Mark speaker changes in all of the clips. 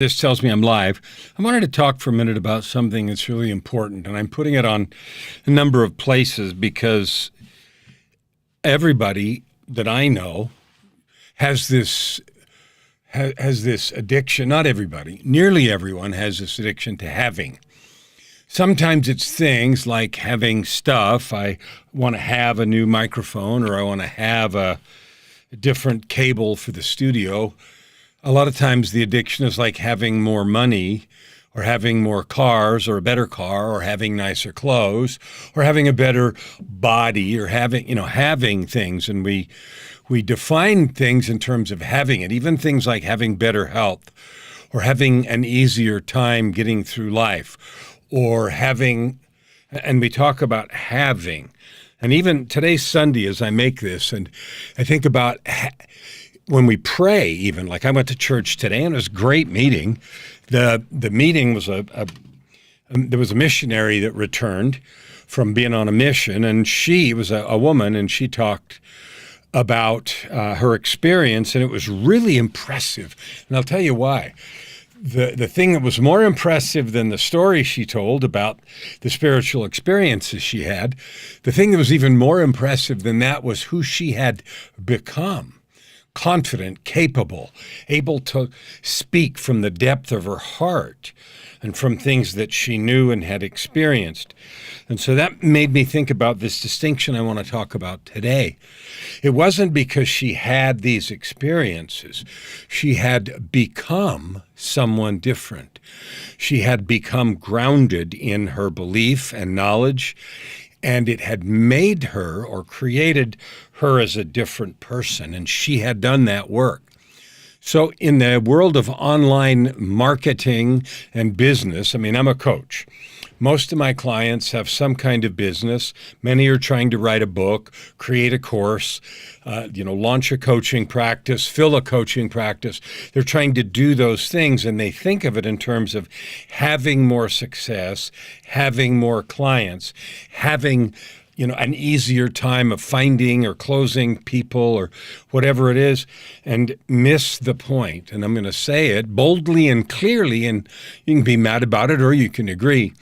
Speaker 1: This tells me I'm live. I wanted to talk for a minute about something that's really important, and I'm putting it on a number of places because everybody that I know has this addiction. Not everybody, nearly everyone has this addiction to having. Sometimes it's things like having stuff. I want to have a new microphone, or I want to have a different cable for the studio. A lot of times the addiction is like having more money or having more cars or a better car or having nicer clothes or having a better body or having things. And we define things in terms of having it, even things like having better health or having an easier time getting through life or having, and we talk about having. And even today's Sunday as I make this, and I think about when we pray, even like I went to church today and it was a great meeting. The meeting was there was a missionary that returned from being on a mission, and she was a woman, and she talked about her experience, and it was really impressive. And I'll tell you why. The thing that was more impressive than the story she told about the spiritual experiences she had, the thing that was even more impressive than that was who she had become. Confident, capable, able to speak from the depth of her heart and from things that she knew and had experienced. And so that made me think about this distinction I want to talk about today. It wasn't because she had these experiences. She had become someone different. She had become grounded in her belief and knowledge, and it had made her or created her as a different person, and she had done that work. So in the world of online marketing and business, I'm a coach. Most of my clients have some kind of business. Many are trying to write a book, create a course, launch a coaching practice, fill a coaching practice. They're trying to do those things, and they think of it in terms of having more success, having more clients, having an easier time of finding or closing people or whatever it is, and miss the point. And I'm going to say it boldly and clearly, and you can be mad about it or you can agree.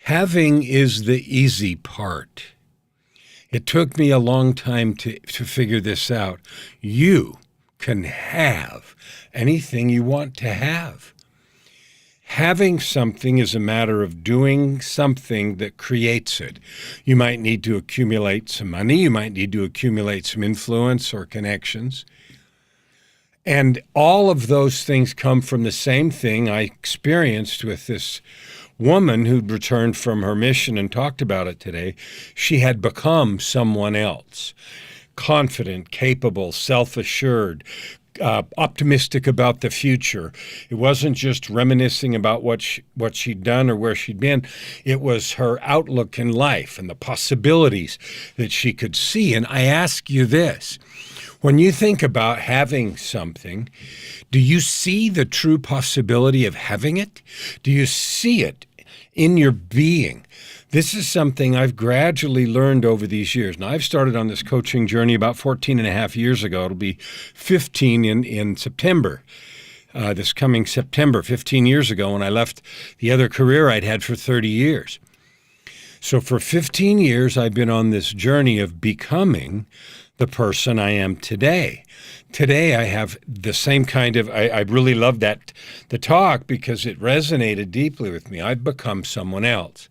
Speaker 1: Having is the easy part. It took me a long time to figure this out. You can have anything you want to have. Having something is a matter of doing something that creates it. You might need to accumulate some money. You might need to accumulate some influence or connections. And all of those things come from the same thing I experienced with this woman who'd returned from her mission and talked about it today. She had become someone else. Confident, capable, self-assured, optimistic about the future. It wasn't just reminiscing about what she'd done or where she'd been. It was her outlook in life and the possibilities that she could see. And I ask you this, when you think about having something, do you see the true possibility of having it? Do you see it in your being? This is something I've gradually learned over these years. Now, I've started on this coaching journey about 14 and a half years ago. It'll be 15 in September, this coming September, 15 years ago, when I left the other career I'd had for 30 years. So for 15 years, I've been on this journey of becoming the person I am today. Today, I have the same kind of, I really love the talk because it resonated deeply with me. I've become someone else.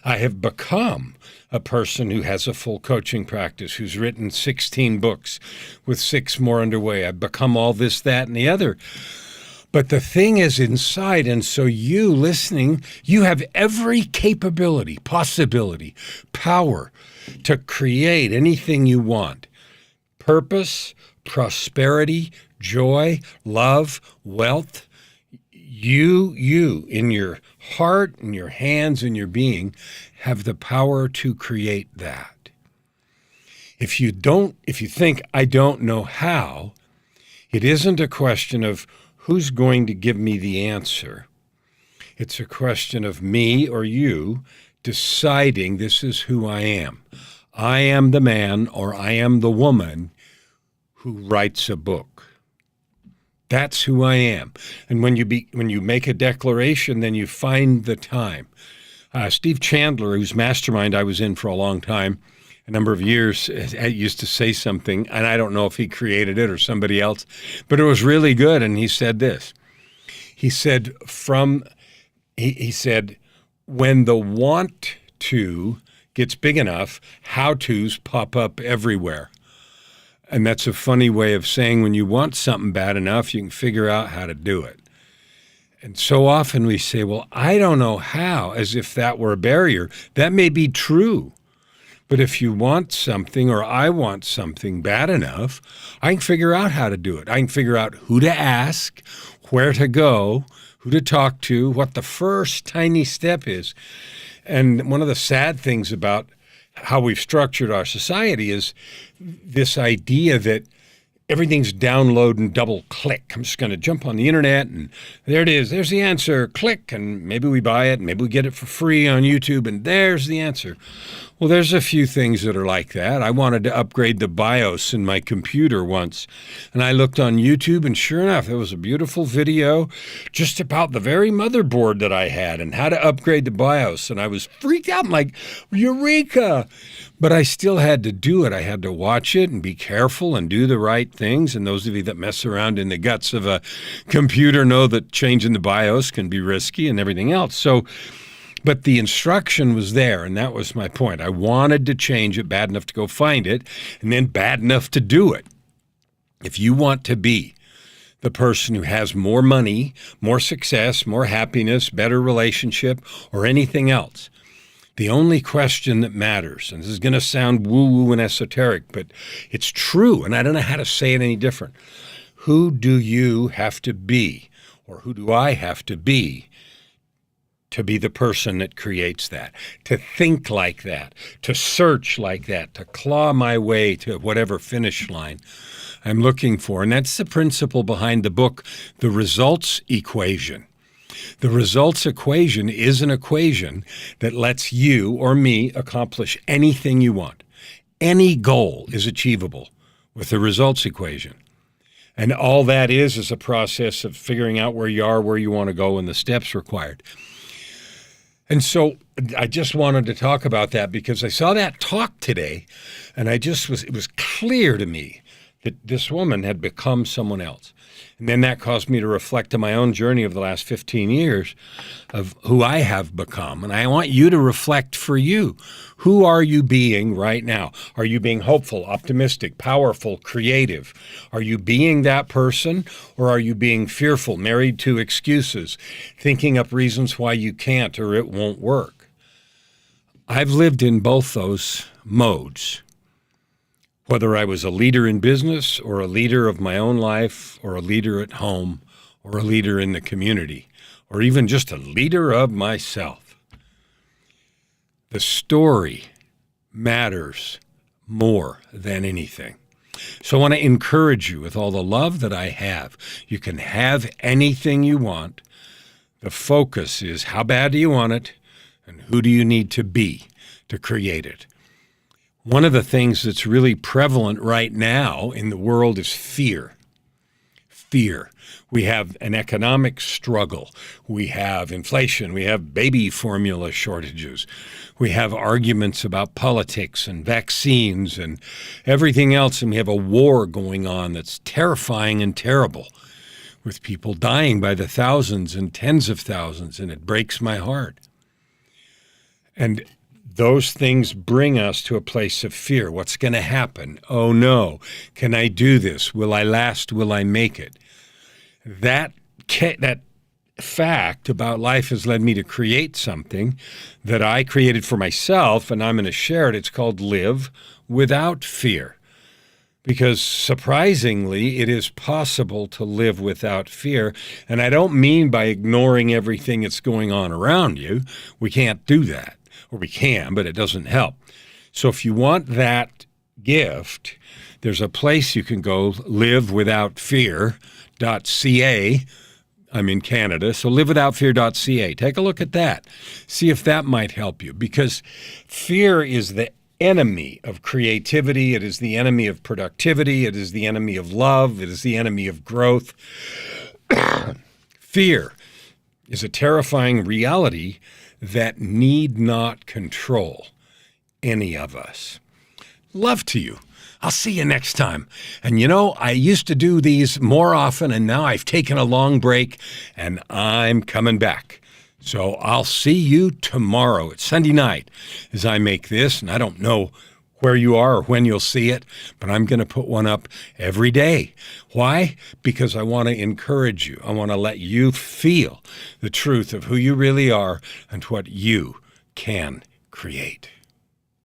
Speaker 1: I have become a person who has a full coaching practice, who's written 16 books with 6 more underway. I've become all this, that, and the other. But the thing is inside, and so you listening, you have every capability, possibility, power to create anything you want. Purpose, prosperity, joy, love, wealth. You in your heart, in your hands, in your being, have the power to create that. If you think, I don't know how, it isn't a question of who's going to give me the answer. It's a question of me or you deciding this is who I am. I am the man or I am the woman who writes a book. That's who I am. And when you make a declaration, then you find the time. Steve Chandler, whose mastermind I was in for a long time, a number of years, used to say something, and I don't know if he created it or somebody else, but it was really good. And he said this. He said, he said, when the want to gets big enough, how-tos pop up everywhere. And that's a funny way of saying when you want something bad enough, you can figure out how to do it. And so often we say, well, I don't know how, as if that were a barrier. That may be true. But if you want something, or I want something bad enough, I can figure out how to do it. I can figure out who to ask, where to go, who to talk to, what the first tiny step is. And one of the sad things about how we've structured our society is this idea that everything's download and double click. I'm just going to jump on the internet and there it is. There's the answer. Click, and maybe we buy it. Maybe we get it for free on YouTube, and there's the answer. Well, there's a few things that are like that. I wanted to upgrade the BIOS in my computer once, and I looked on YouTube, and sure enough, there was a beautiful video just about the very motherboard that I had and how to upgrade the BIOS, and I was freaked out. I'm like, eureka! But I still had to do it. I had to watch it and be careful and do the right things, and those of you that mess around in the guts of a computer know that changing the BIOS can be risky and everything else. But the instruction was there, and that was my point. I wanted to change it bad enough to go find it, and then bad enough to do it. If you want to be the person who has more money, more success, more happiness, better relationship, or anything else, the only question that matters, and this is going to sound woo-woo and esoteric, but it's true, and I don't know how to say it any different. Who do you have to be, or who do I have to be the person that creates that, to think like that, to search like that, to claw my way to whatever finish line I'm looking for? And that's the principle behind the book, The Results Equation. The results equation is an equation that lets you or me accomplish anything you want. Any goal is achievable with the results equation. And all that is a process of figuring out where you are, where you want to go, and the steps required. And so I just wanted to talk about that because I saw that talk today, and it was clear to me that this woman had become someone else. And then that caused me to reflect on my own journey of the last 15 years of who I have become. And I want you to reflect for you. Who are you being right now? Are you being hopeful, optimistic, powerful, creative? Are you being that person, or are you being fearful, married to excuses, thinking up reasons why you can't or it won't work? I've lived in both those modes. Whether I was a leader in business or a leader of my own life or a leader at home or a leader in the community or even just a leader of myself, the story matters more than anything. So I want to encourage you with all the love that I have. You can have anything you want. The focus is how bad do you want it and who do you need to be to create it. One of the things that's really prevalent right now in the world is fear. Fear. We have an economic struggle. We have inflation. We have baby formula shortages. We have arguments about politics and vaccines and everything else. And we have a war going on that's terrifying and terrible, with people dying by the thousands and tens of thousands. And it breaks my heart. And those things bring us to a place of fear. What's going to happen? Oh no. Can I do this? Will I last? Will I make it? That fact about life has led me to create something that I created for myself, and I'm going to share it. It's called Live Without Fear. Because surprisingly, it is possible to live without fear. And I don't mean by ignoring everything that's going on around you. We can't do that. Or we can, but it doesn't help. So if you want that gift, there's a place you can go, livewithoutfear.ca. I'm in Canada, so livewithoutfear.ca. Take a look at that. See if that might help you, because fear is the enemy of creativity. It is the enemy of productivity. It is the enemy of love. It is the enemy of growth. Fear is a terrifying reality that need not control any of us. Love to you. I'll see you next time. And you know, I used to do these more often, and now I've taken a long break, and I'm coming back. So I'll see you tomorrow. It's Sunday night as I make this, and I don't know where you are or when you'll see it, but I'm going to put one up every day. Why? Because I want to encourage you. I want to let you feel the truth of who you really are and what you can create.